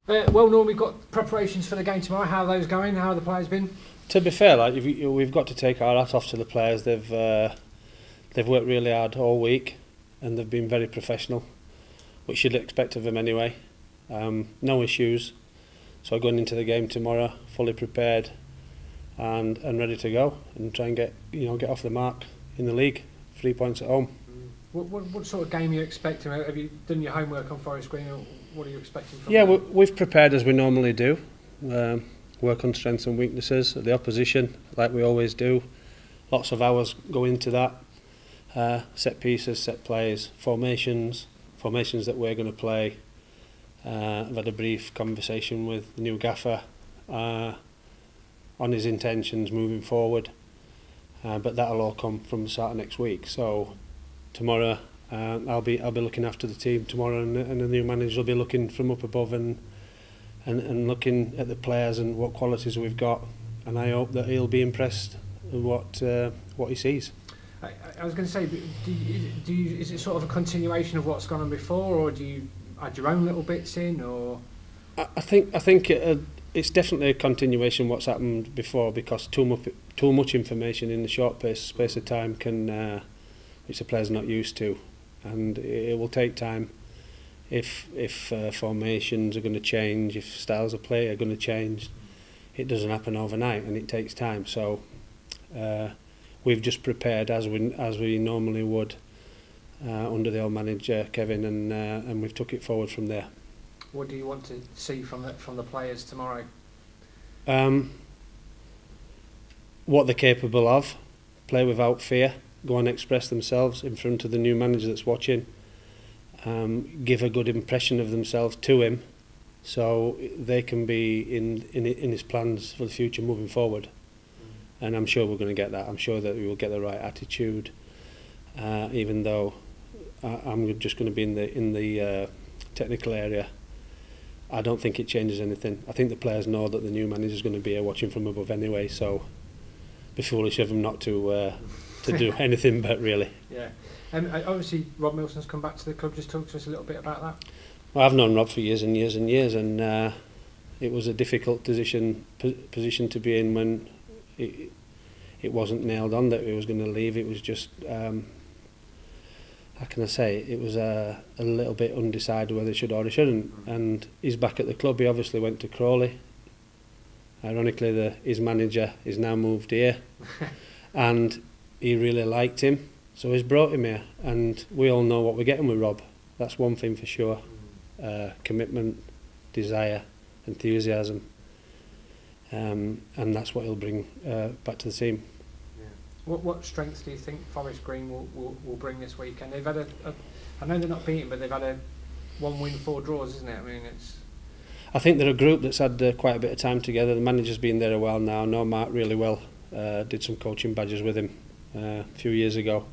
Well, Norm, we've got preparations for the game tomorrow. How are those going? How have the players been? To be fair, we've got to take our hat off to the players. They've worked really hard all week, and they've been very professional, which you'd expect of them anyway. No issues. So going into the game tomorrow, fully prepared, and ready to go, and try and get off the mark in the league. 3 points at home. What sort of game are you expecting? Have you done your homework on Forest Green? Or what are you expecting from Yeah, them? we've prepared as we normally do. Work on strengths and weaknesses of the opposition, like we always do. Lots of hours go into that. Set pieces, set plays, formations that we're going to play. I've had a brief conversation with the new gaffer on his intentions moving forward, but that'll all come from the start of next week. So tomorrow I'll be looking after the team tomorrow, and the new manager will be looking from up above and looking at the players and what qualities we've got, and I hope that he'll be impressed with what he sees. I was going to say, is it sort of a continuation of what's gone on before, or do you add your own little bits in, or? I think it's definitely a continuation of what's happened before, because too much information in a short space of time can, which the player's not used to, and it will take time. If formations are going to change, if styles of play are going to change, it doesn't happen overnight, and it takes time. So we've just prepared as we normally would under the old manager Kevin, and we've took it forward from there. What do you want to see from the players tomorrow? What they're capable of, play without fear, go and express themselves in front of the new manager that's watching. Give a good impression of themselves to him, so they can be in his plans for the future moving forward. And I'm sure we're going to get that. I'm sure that we will get the right attitude, even though I'm just going to be in the technical area. I don't think it changes anything. I think the players know that the new manager is going to be here watching from above anyway, so it'd be foolish of them not to do anything but really. Yeah. Obviously Rob Milson's come back to the club. Just talk to us a little bit about that. Well, I've known Rob for years and years and years, and it was a difficult position to be in when it wasn't nailed on that he was going to leave. It was just, how can I say, it was a little bit undecided whether he should or he shouldn't. And he's back at the club. He obviously went to Crawley. Ironically, his manager is now moved here, and he really liked him. So he's brought him here, and we all know what we're getting with Rob. That's one thing for sure. Commitment, desire, enthusiasm, and that's what he'll bring back to the team. Yeah. What strengths do you think Forest Green will bring this weekend? They've had I know they're not beaten, but they've had a 1 win, 4 draws, isn't it? I mean, I think they're a group that's had quite a bit of time together. The manager's been there a while now. Know Mark really well. Did some coaching badges with him a few years ago.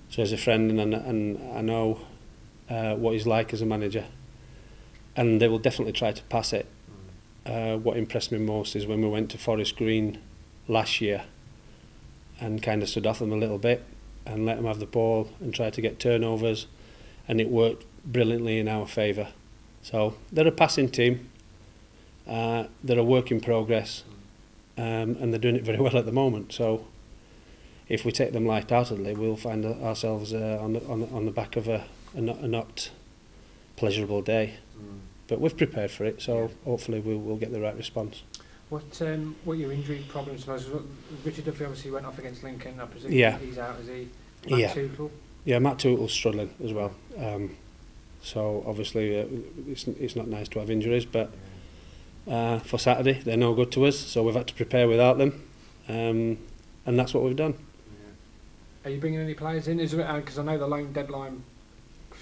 So he's a friend, and I know what he's like as a manager, and they will definitely try to pass it. What impressed me most is when we went to Forest Green last year and kind of stood off them a little bit and let them have the ball and try to get turnovers, and it worked brilliantly in our favour. So they're a passing team, they're a work in progress, and they're doing it very well at the moment. So if we take them light-heartedly, we'll find ourselves on the back of a not pleasurable day. But we've prepared for it, so hopefully we'll get the right response. What your injury problems was? Richard Duffy obviously went off against Lincoln. I presume he's out, is he? Matt Tootle? Yeah, Matt Tootle's struggling as well. So obviously it's not nice to have injuries, but for Saturday they're no good to us, so we've had to prepare without them, and that's what we've done. Are you bringing any players in? Because I know the loan deadline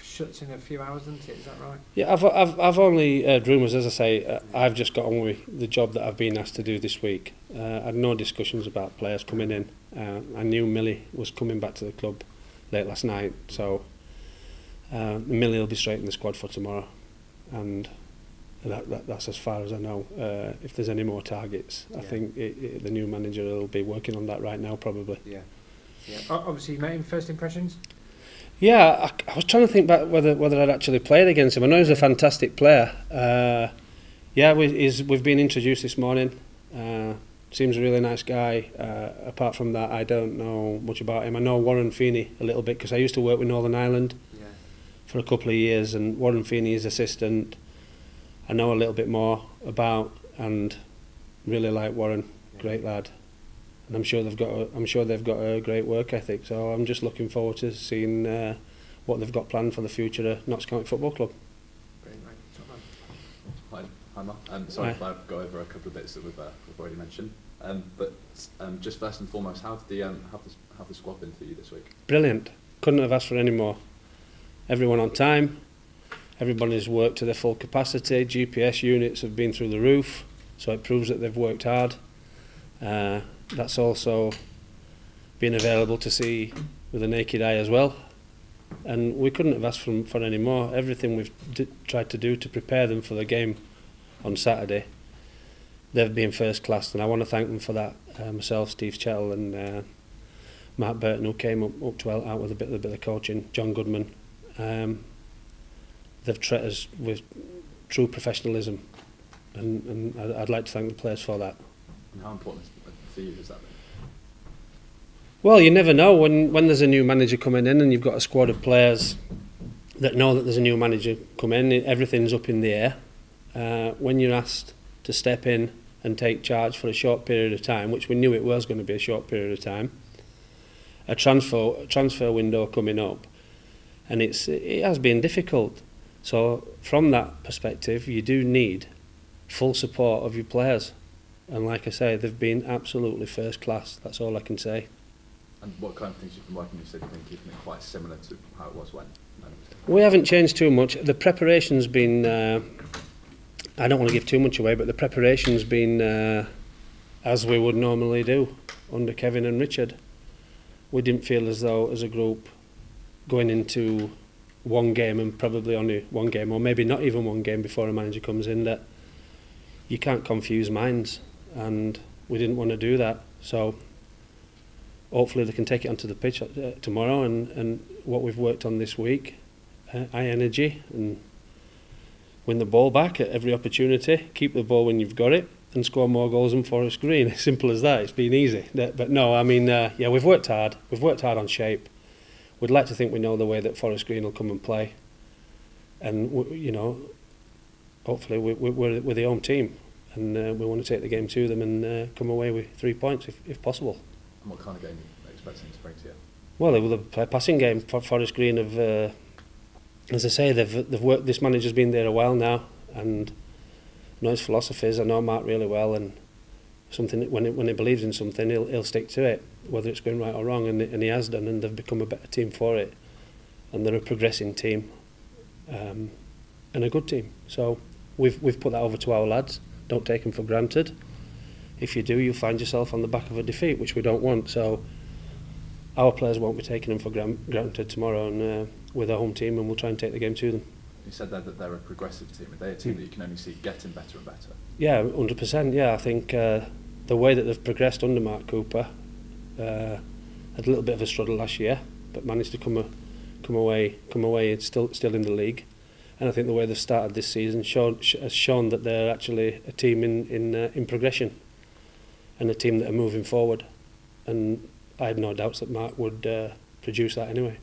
shuts in a few hours, doesn't it? Is that right? Yeah, I've only heard rumours. As I say, I've just got on with the job that I've been asked to do this week. I had no discussions about players coming in. I knew Millie was coming back to the club late last night, so Millie will be straight in the squad for tomorrow, and that's as far as I know. If there's any more targets, I think the new manager will be working on that right now, probably. Yeah. Obviously, you met him. First impressions? Yeah, I was trying to think back whether I'd actually played against him. I know he's a fantastic player. Yeah, we've been introduced this morning. Seems a really nice guy. Apart from that, I don't know much about him. I know Warren Feeney a little bit because I used to work with Northern Ireland for a couple of years, and Warren Feeney is assistant. I know a little bit more about, and really like Warren. Great lad, and I'm sure they've got a great work ethic. So I'm just looking forward to seeing what they've got planned for the future of Notts County Football Club. Hi Mark. Sorry if I go over a couple of bits that we've already mentioned. But just first and foremost, how have the squad been for you this week? Brilliant. Couldn't have asked for any more. Everyone on time. Everybody's worked to their full capacity. GPS units have been through the roof, so it proves that they've worked hard. That's also been available to see with the naked eye as well. And we couldn't have asked for any more. Everything we've tried to do to prepare them for the game on Saturday, they've been first class, and I want to thank them for that. Myself, Steve Chettle, and Mark Burton, who came up to help out with a bit of coaching, John Goodman. They've treated us with true professionalism, and I'd like to thank the players for that. And how important for you is that? Well, you never know when there's a new manager coming in and you've got a squad of players that know that there's a new manager coming in, everything's up in the air. When you're asked to step in and take charge for a short period of time, which we knew it was going to be a short period of time, a transfer window coming up, and it has been difficult. So from that perspective, you do need full support of your players, and like I say, they've been absolutely first class. That's all I can say. And what kind of things you've been working? You said you've been keeping it quite similar to how it was when. We haven't changed too much. The preparation's been. I don't want to give too much away, but the preparation's been as we would normally do under Kevin and Richard. We didn't feel as though, as a group, going into one game and probably only one game, or maybe not even one game before a manager comes in, that you can't confuse minds, and we didn't want to do that. So hopefully they can take it onto the pitch tomorrow, and what we've worked on this week, high energy, and win the ball back at every opportunity, keep the ball when you've got it, and score more goals than Forest Green. Simple as that. It's been easy. But no, I mean, yeah, we've worked hard. We've worked hard on shape. We'd like to think we know the way that Forest Green will come and play, and you know, hopefully we're the home team, and we want to take the game to them and come away with 3 points if possible. And what kind of game are you expecting to bring to you? Well, they will play a passing game. For Forest Green have, as I say, they've worked. This manager's been there a while now, and I know his philosophies. I know Mark really well, and something when he believes in something, he'll stick to it, whether it's going right or wrong, and he has done, and they've become a better team for it, and they're a progressing team, and a good team. So we've put that over to our lads. Don't take them for granted. If you do, you'll find yourself on the back of a defeat, which we don't want. So our players won't be taking them for granted tomorrow, and we're the home team, and we'll try and take the game to them. You said that they're a progressive team. Are they a team that you can only see getting better and better? Yeah, 100%. Yeah, I think the way that they've progressed under Mark Cooper, had a little bit of a struggle last year, but managed to come away. It's still in the league, and I think the way they've started this season has shown that they're actually a team in progression, and a team that are moving forward. And I had no doubts that Mark would produce that anyway.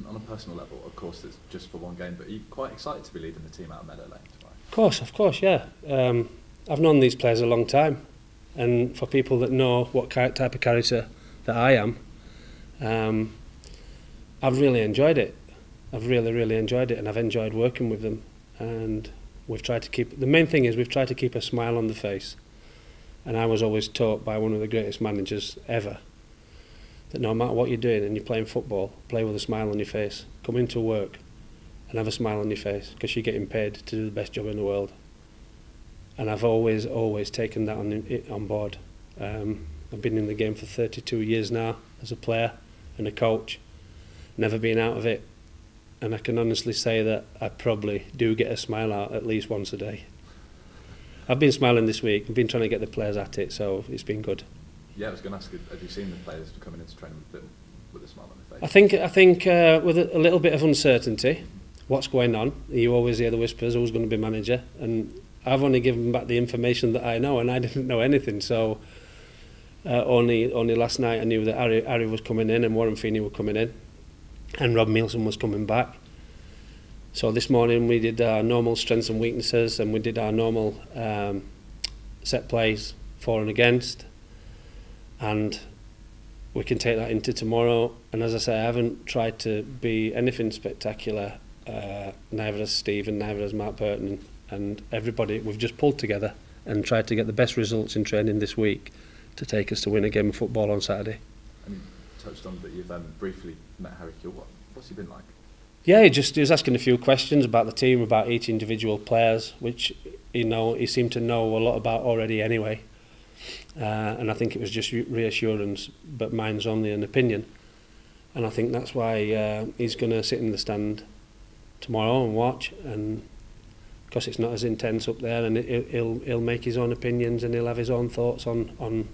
On a personal level, of course, it's just for one game, but are you quite excited to be leading the team out of Meadow Lane tomorrow? Of course, yeah. I've known these players a long time, and for people that know what type of character that I am, I've really enjoyed it. I've really enjoyed it, and I've enjoyed working with them. And we've tried to keep. The main thing is we've tried to keep a smile on the face. And I was always taught by one of the greatest managers ever that no matter what you're doing and you're playing football, play with a smile on your face. Come into work and have a smile on your face, because you're getting paid to do the best job in the world. And I've always taken that on board. I've been in the game for 32 years now as a player and a coach, never been out of it. And I can honestly say that I probably do get a smile out at least once a day. I've been smiling this week. I've been trying to get the players at it, so it's been good. Yeah, I was going to ask you, have you seen the players coming into training with them? with a smile on their face? I think with a little bit of uncertainty, what's going on, you always hear the whispers, who's going to be manager, and I've only given back the information that I know, and I didn't know anything. So only last night I knew that Harry was coming in and Warren Feeney were coming in, and Rob Mielson was coming back. So this morning we did our normal strengths and weaknesses, and we did our normal set plays for and against, and we can take that into tomorrow. And as I say, I haven't tried to be anything spectacular, neither as Steve and neither as Mark Burton and everybody. We've just pulled together and tried to get the best results in training this week to take us to win a game of football on Saturday. And you touched on that you've briefly met Harry Kewell. What's he been like? Yeah, he was asking a few questions about the team, about each individual players, which he seemed to know a lot about already anyway. And I think it was just reassurance, but mine's only an opinion. And I think that's why he's going to sit in the stand tomorrow and watch, and because it's not as intense up there, and he'll make his own opinions and he'll have his own thoughts on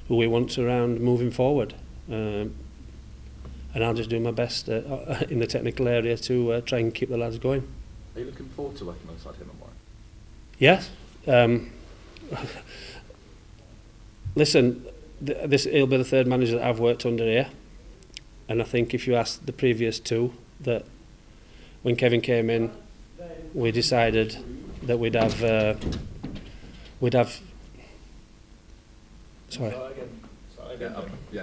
who he wants around moving forward. And I'll just do my best in the technical area to try and keep the lads going. Are you looking forward to working alongside him and Warren? Yes. Listen, he'll be the third manager that I've worked under here, and I think if you ask the previous two, that when Kevin came in, we decided that we'd have. Sorry.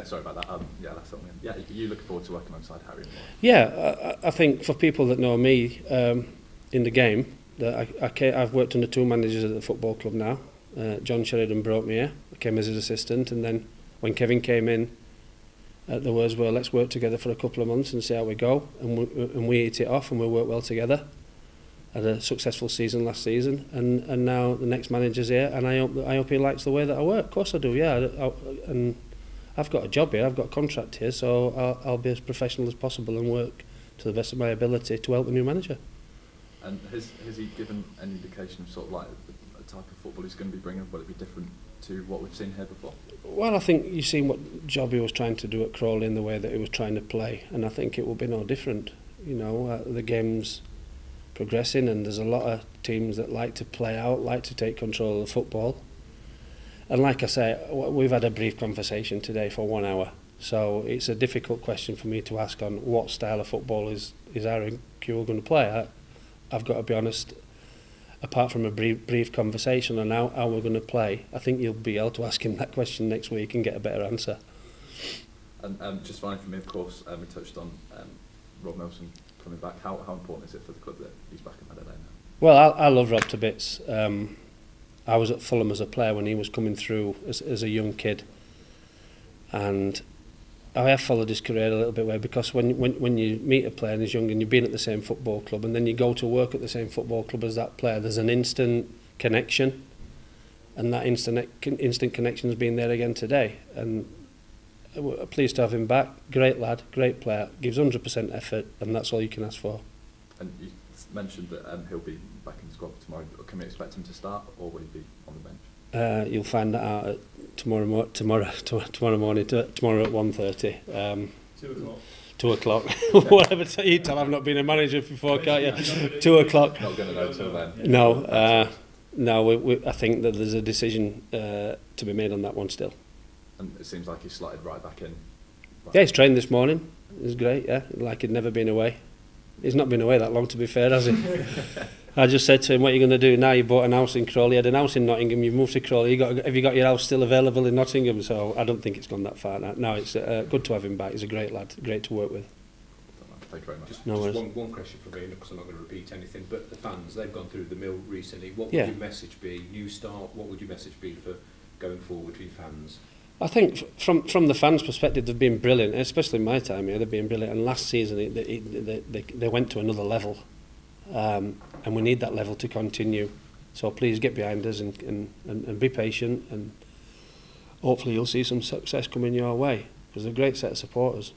Sorry about that. That's something. Yeah, are you looking forward to working alongside Harry and Warren? Yeah, I think for people that know me in the game, that I've worked under two managers at the football club now. John Sheridan brought me here. I came as his assistant, and then when Kevin came in, the words were, let's work together for a couple of months and see how we go, and we hit it off and we work well together. Had a successful season last season, and now the next manager's here, and I hope he likes the way that I work. Of course I do, yeah. And I've got a job here, I've got a contract here, so I'll be as professional as possible and work to the best of my ability to help the new manager. And has he given any indication of sort of like the type of football he's going to be bringing? Will it be different to what we've seen here before? Well, I think you've seen what job he was trying to do at Crawley in the way that he was trying to play, and I think it will be no different. You know, the game's progressing, and there's a lot of teams that like to play out, like to take control of the football. And like I say, we've had a brief conversation today for 1 hour, so it's a difficult question for me to ask on what style of football is Aaron Kewell going to play. I've got to be honest, apart from a brief conversation on how we're going to play, I think you'll be able to ask him that question next week and get a better answer. And just finally for me, of course, we touched on Rob Mielson coming back. How important is it for the club that he's back in Adelaide now? Well, I love Rob to bits. I was at Fulham as a player when he was coming through as a young kid, and I have followed his career a little bit way, because when you meet a player and he's young and you've been at the same football club and then you go to work at the same football club as that player, there's an instant connection, and that instant connection has been there again today, and we're pleased to have him back. Great lad, great player, gives 100% effort, and that's all you can ask for. And you mentioned that he'll be back in the squad tomorrow. Can we expect him to start, or will he be on the bench? You'll find that out tomorrow morning, tomorrow at 1:30. 2 o'clock. 2 o'clock. Whatever you tell, I've not been a manager before, can't you? 2 o'clock. Not going to know till then. No, no. I think that there's a decision to be made on that one still. And it seems like he's slotted right back in. Yeah, he's trained this morning. It was great. Yeah, like he'd never been away. He's not been away that long, to be fair, has he? I just said to him, what are you going to do now? You bought an house in Crawley, you had an house in Nottingham, you've moved to Crawley, have you got your house still available in Nottingham? So I don't think it's gone that far now. No, it's good to have him back. He's a great lad, great to work with. Thank you very much. Just one question for me, because I'm not going to repeat anything, but the fans, they've gone through the mill recently. What would your message be? New start, what would your message be for going forward for your fans? I think from the fans' perspective, they've been brilliant, especially in my time here, they've been brilliant. And last season, they went to another level. And we need that level to continue. So please get behind us and be patient, and hopefully you'll see some success coming your way, because they're a great set of supporters.